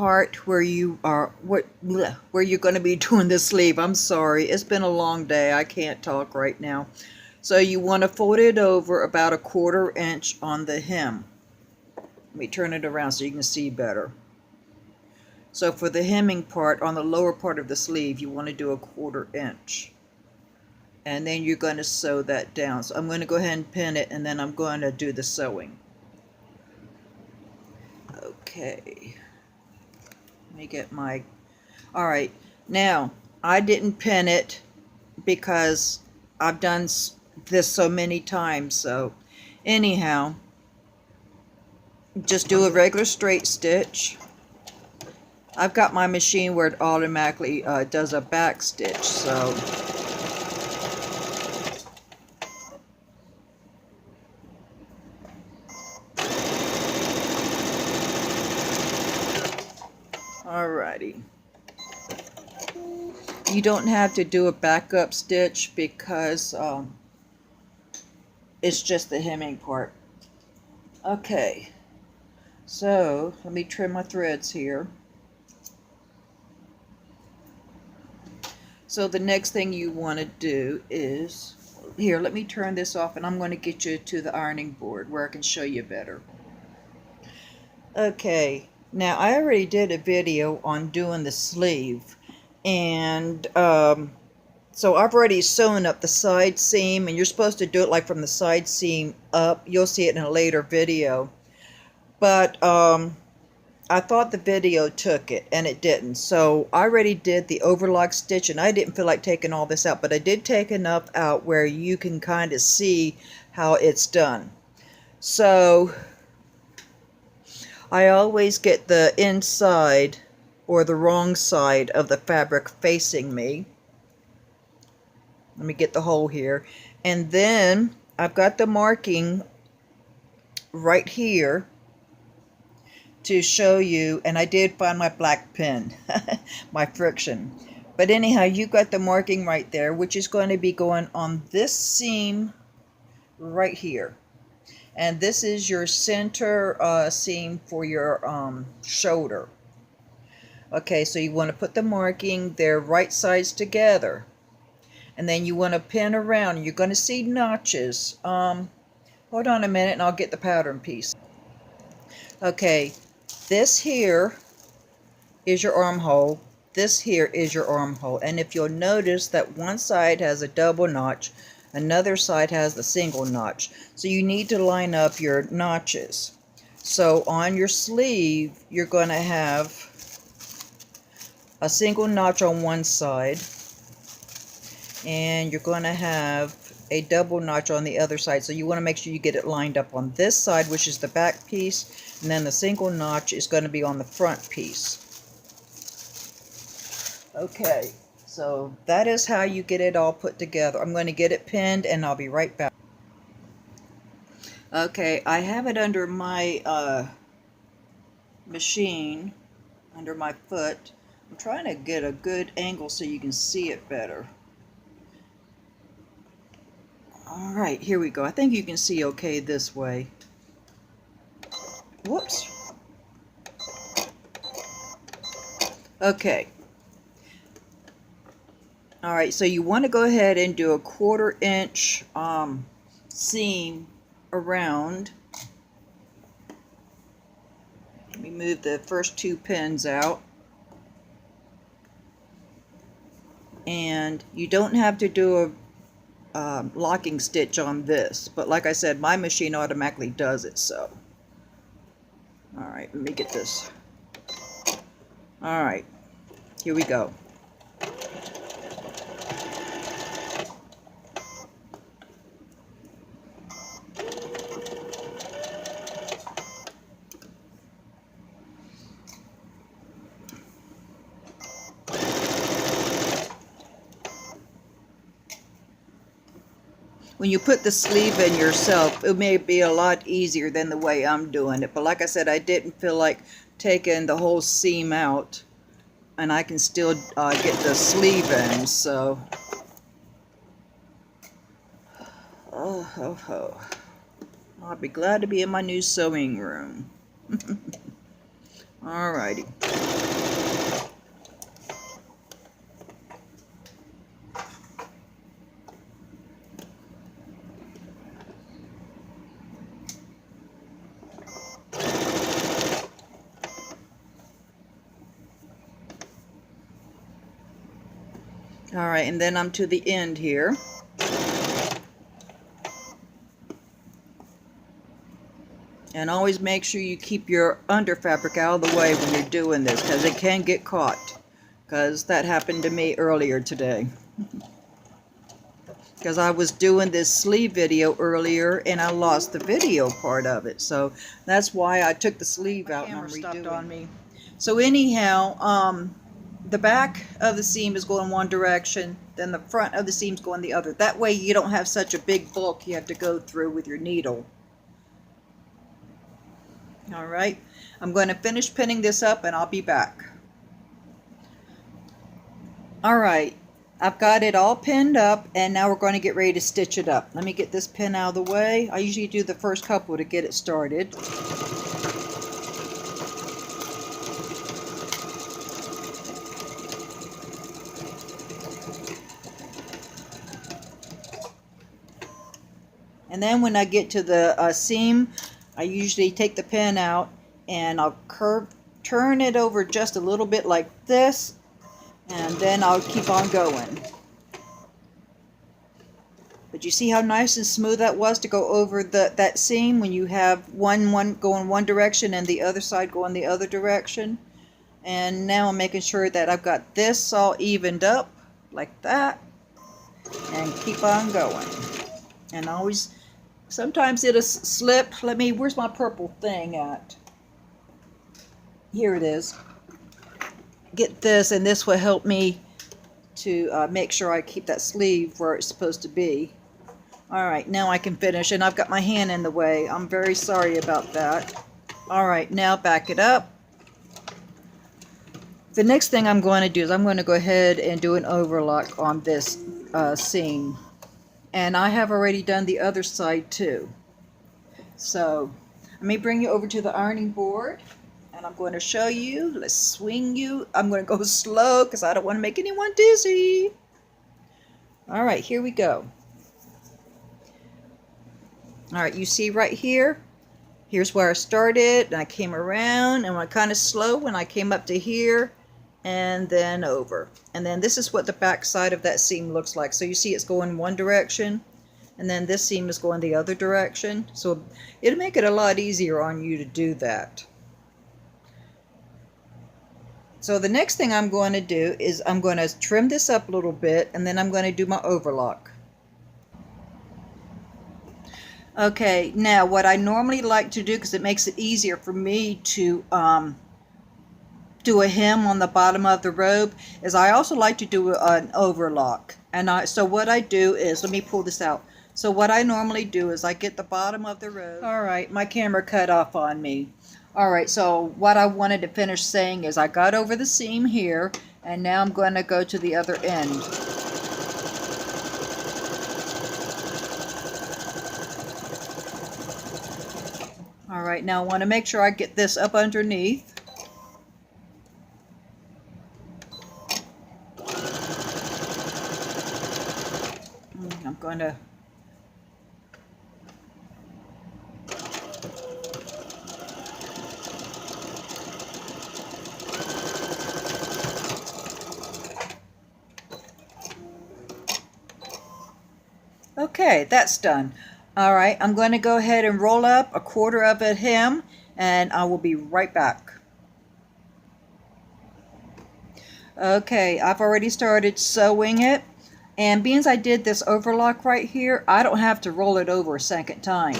part where you are where you're going to be doing the sleeve. I'm sorry, it's been a long day. I can't talk right now. So you want to fold it over about 1/4 inch on the hem. Let me turn it around so you can see better. So for the hemming part on the lower part of the sleeve, you want to do 1/4 inch. And then you're going to sew that down. So I'm going to go ahead and pin it, and then I'm going to do the sewing. Okay. Let me get my... Alright, now I didn't pin it because I've done this so many times. So anyhow, just do a regular straight stitch. I've got my machine where it automatically does a back stitch, so alrighty. You don't have to do a backup stitch because it's just the hemming part. Okay, so let me trim my threads here. So the next thing you want to do is, here, let me turn this off, and I'm going to get you to the ironing board where I can show you better. Okay, now I already did a video on doing the sleeve, and so I've already sewn up the side seam, and you're supposed to do it like from the side seam up. You'll see it in a later video. But I thought the video took it, and it didn't. So I already did the overlock stitch, and I didn't feel like taking all this out, but I did take enough out where you can kind of see how it's done. So I always get the inside or the wrong side of the fabric facing me. Let me get the hole here. And then I've got the marking right here to show you, and I did find my black pen, my friction. But anyhow, you got the marking right there, which is going to be going on this seam right here. And this is your center seam for your shoulder. Okay, so you want to put the marking there, right sides together. And then you want to pin around. You're going to see notches. Hold on a minute and I'll get the pattern piece. Okay, this here is your armhole. This here is your armhole. And if you'll notice that one side has a double notch, another side has the single notch. So you need to line up your notches. So on your sleeve, you're going to have a single notch on one side, and you're going to have a double notch on the other side. So you want to make sure you get it lined up on this side, which is the back piece, and then the single notch is going to be on the front piece. Okay, so that is how you get it all put together. I'm going to get it pinned, and I'll be right back. Okay, I have it under my machine, under my foot. I'm trying to get a good angle so you can see it better. Alright, here we go. I think you can see okay this way. Whoops. Okay. Alright, so you want to go ahead and do a 1/4 inch seam around. Let me move the first two pins out. And you don't have to do a locking stitch on this, but like I said, my machine automatically does it. So alright, let me get this. Alright, here we go. When you put the sleeve in yourself, it may be a lot easier than the way I'm doing it. But like I said, I didn't feel like taking the whole seam out, and I can still get the sleeve in. So, I'll be glad to be in my new sewing room. Alrighty. Alright, and then I'm to the end here. And always make sure you keep your under fabric out of the way when you're doing this, because it can get caught. Because that happened to me earlier today. Because I was doing this sleeve video earlier and I lost the video part of it. So that's why I took the sleeve out and I'm redoing on me. So anyhow, the back of the seam is going one direction, then the front of the seam is going the other. That way you don't have such a big bulk you have to go through with your needle. Alright, I'm going to finish pinning this up and I'll be back. Alright, I've got it all pinned up and now we're going to get ready to stitch it up. Let me get this pin out of the way. I usually do the first couple to get it started. And then when I get to the seam, I usually take the pin out and I'll turn it over just a little bit like this, and then I'll keep on going. But you see how nice and smooth that was to go over that seam when you have one going one direction and the other side going the other direction. And now I'm making sure that I've got this all evened up like that, and keep on going. And always, sometimes it'll slip. Where's my purple thing at? Here it is. Get this, and this will help me to make sure I keep that sleeve where it's supposed to be. Alright, now I can finish, and I've got my hand in the way. I'm very sorry about that. Alright, now back it up. The next thing I'm going to do is I'm going to go ahead and do an overlock on this seam. And I have already done the other side too. So let me bring you over to the ironing board and I'm going to show you. Let's swing you. I'm going to go slow because I don't want to make anyone dizzy. All right, here we go. All right, you see right here, here's where I started and I came around and I kind of slow when I came up to here and then over. And then this is what the back side of that seam looks like. So you see it's going one direction and then this seam is going the other direction. So it'll make it a lot easier on you to do that. So the next thing I'm going to do is I'm going to trim this up a little bit and then I'm going to do my overlock. Okay, now what I normally like to do, because it makes it easier for me to do a hem on the bottom of the robe, is I also like to do an overlock. And so what I do is, let me pull this out. So what I normally do is I get the bottom of the robe. All right, my camera cut off on me. All right, so what I wanted to finish saying is I got over the seam here, and now I'm going to go to the other end. All right, now I want to make sure I get this up underneath. I'm going to okay, that's done. All right, I'm going to go ahead and roll up a quarter of a hem and I will be right back. Okay, I've already started sewing it, and being as I did this overlock right here, I don't have to roll it over a second time.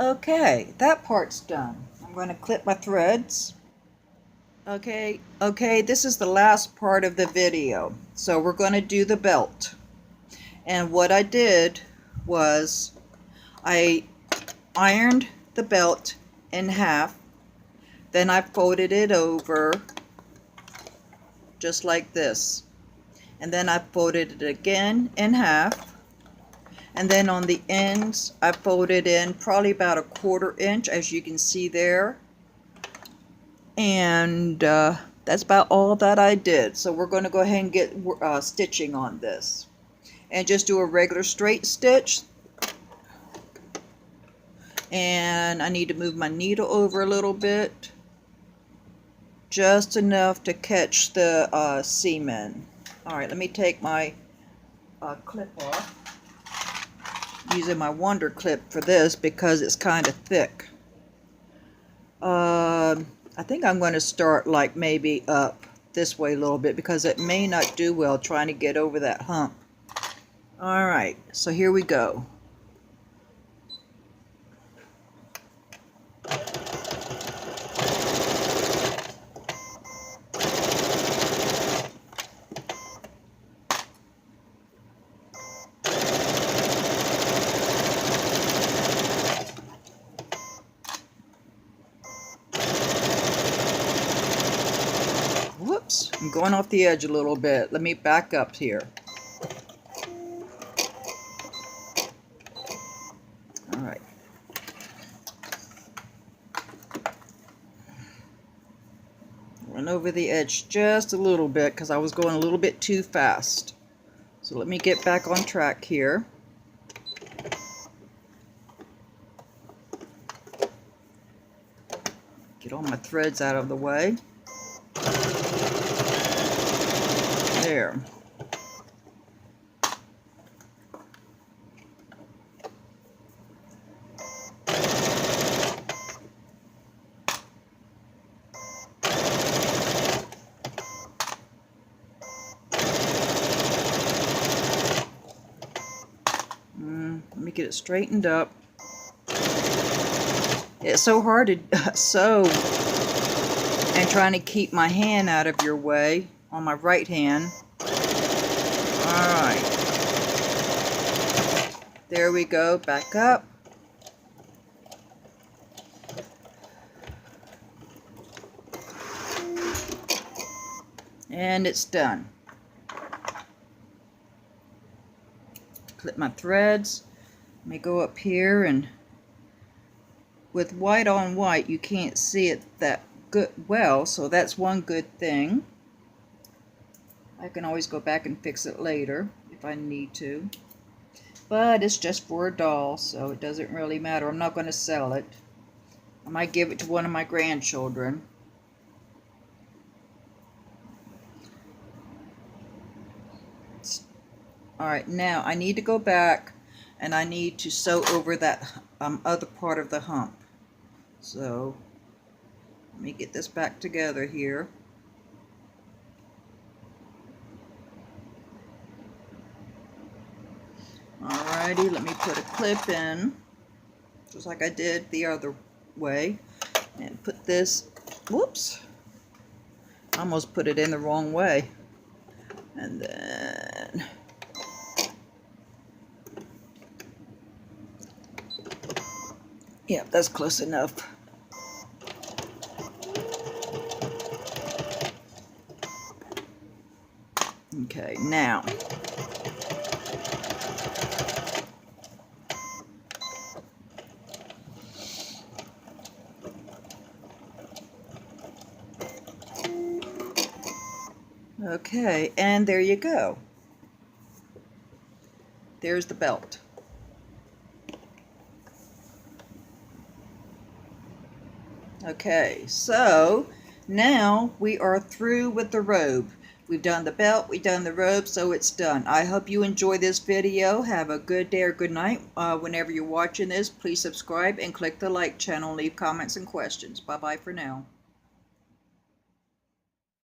Okay, that part's done. I'm going to clip my threads. Okay, this is the last part of the video. So we're going to do the belt. And what I did was I ironed the belt in half. Then I folded it over just like this. And then I folded it again in half. And then on the ends, I folded in probably about a 1/4 inch, as you can see there. And that's about all that I did. So we're going to go ahead and get stitching on this. And just do a regular straight stitch. And I need to move my needle over a little bit. Just enough to catch the seam in. Alright, let me take my clip off. Using my Wonder Clip for this because it's kind of thick. I think I'm going to start like maybe up this way a little bit because it may not do well trying to get over that hump. Alright, so here we go. Whoops, I'm going off the edge a little bit. Let me back up here. Alright. Run over the edge just a little bit because I was going a little bit too fast. So let me get back on track here. Get all my threads out of the way. There. Let me get it straightened up. It's so hard to sew and trying to keep my hand out of your way on my right hand. Alright. There we go. Back up. And it's done. Clip my threads. Let me go up here, and with white on white you can't see it that good well, so that's one good thing. I can always go back and fix it later if I need to, but it's just for a doll, so it doesn't really matter. I'm not going to sell it. I might give it to one of my grandchildren. Alright, now I need to go back and I need to sew over that other part of the hump. So let me get this back together here. Alrighty, let me put a clip in, just like I did the other way, and put this, whoops, I almost put it in the wrong way, and then yeah, that's close enough. Okay, now okay, and there you go. There's the belt. Okay, so now we are through with the robe. We've done the belt, we've done the robe, so it's done. I hope you enjoy this video. Have a good day or good night. Whenever you're watching this, please subscribe and click the like channel. Leave comments and questions. Bye-bye for now.